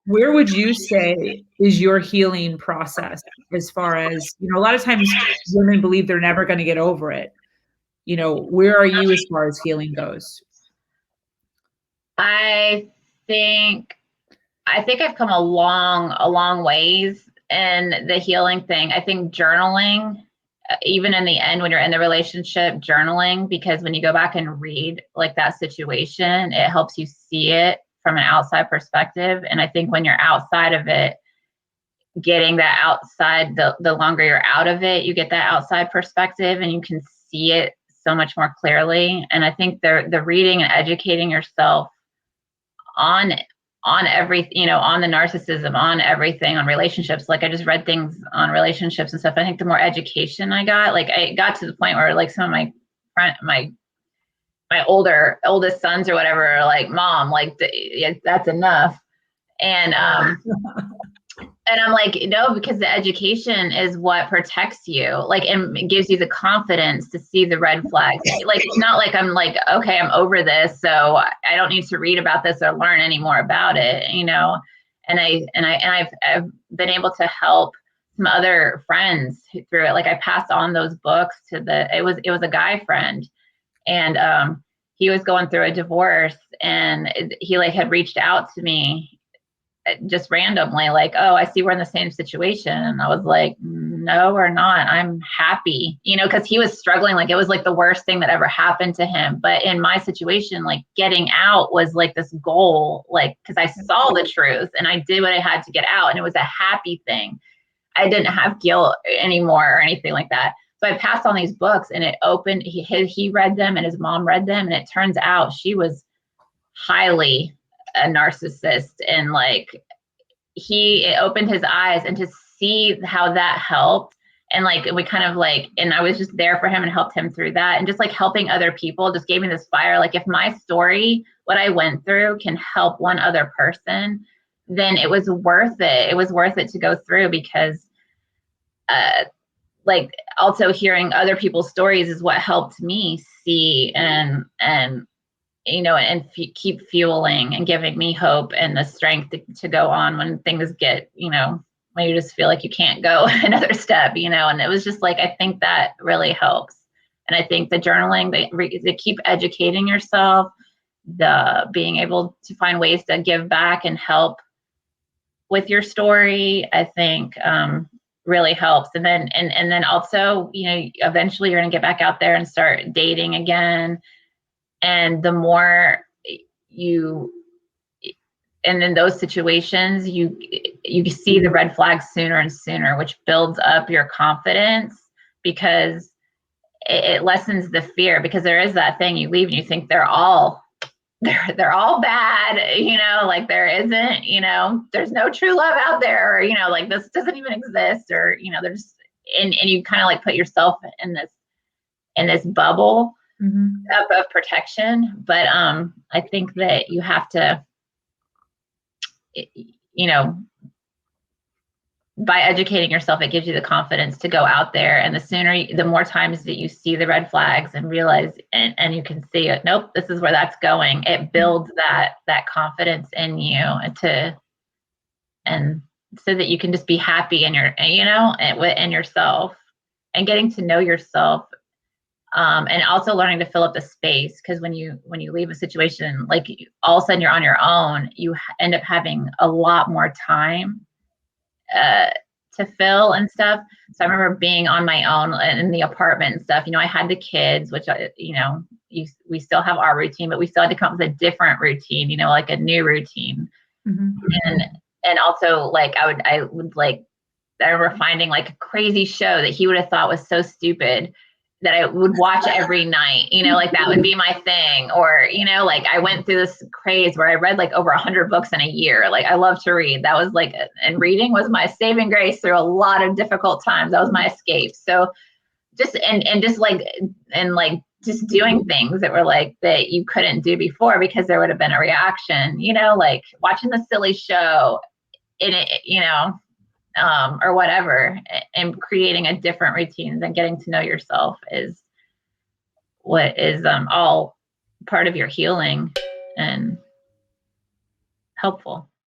Where would you say is your healing process as far as, a lot of times women believe they're never going to get over it. Where are you as far as healing goes? I think I've come a long ways in the healing thing. I think journaling, even in the end when you're in the relationship, journaling, because when you go back and read like that situation, it helps you see it from an outside perspective. And I think when you're outside of it, getting that outside, the longer you're out of it, you get that outside perspective and you can see it so much more clearly. And I think the reading and educating yourself on every, on the narcissism, on everything, on relationships. Like I just read things on relationships and stuff. I think the more education I got, like I got to the point where like some of my oldest sons or whatever are like, Mom, like that's enough. And and I'm like, no, because the education is what protects you. Like, and it gives you the confidence to see the red flags. Like, it's not like I'm like, okay, I'm over this, so I don't need to read about this or learn any more about it, And I've been able to help some other friends through it. Like, I passed on those books to it was a guy friend, and he was going through a divorce, and he like had reached out to me just randomly, like, oh, I see we're in the same situation. And I was like, no, we're not. I'm happy, because he was struggling. Like it was like the worst thing that ever happened to him. But in my situation, like getting out was like this goal, like, because I saw the truth and I did what I had to get out. And it was a happy thing. I didn't have guilt anymore or anything like that. So I passed on these books and it opened, he read them and his mom read them. And it turns out she was highly a narcissist, and like it opened his eyes, and to see how that helped, and like we kind of like, and I was just there for him and helped him through that, and just like helping other people just gave me this fire. Like if my story, what I went through, can help one other person, then it was worth it. It was worth it to go through, because like also hearing other people's stories is what helped me see and keep fueling and giving me hope and the strength to go on when things get, when you just feel like you can't go another step, and it was just like, I think that really helps. And I think the journaling, they keep educating yourself, the being able to find ways to give back and help with your story, I think really helps. And then also, eventually you're going to get back out there and start dating again. And the more and in those situations, you see the red flags sooner and sooner, which builds up your confidence, because it lessens the fear, because there is that thing, you leave and you think they're all bad, like there isn't, there's no true love out there, or, like this doesn't even exist, or, there's, and you kind of like put yourself in this bubble of protection. But I think that you have to, by educating yourself, it gives you the confidence to go out there. And the more times that you see the red flags and realize, and you can see it, nope, this is where that's going, it builds that confidence in you, and so that you can just be happy in in yourself, and getting to know yourself. And also learning to fill up the space, because when you leave a situation, like all of a sudden you're on your own, you end up having a lot more time to fill and stuff. So I remember being on my own in the apartment and stuff. I had the kids, which we still have our routine, but we still had to come up with a different routine, like a new routine. And also like I remember finding like a crazy show that he would have thought was so stupid that I would watch every night, like that would be my thing. Or, like I went through this craze where I read like over 100 books in a year. Like I love to read. That was like, and reading was my saving grace through a lot of difficult times. That was my escape. So just, just doing things that were like, that you couldn't do before, because there would have been a reaction, like watching the silly show in it, or whatever, and creating a different routine than getting to know yourself is what is all part of your healing and helpful.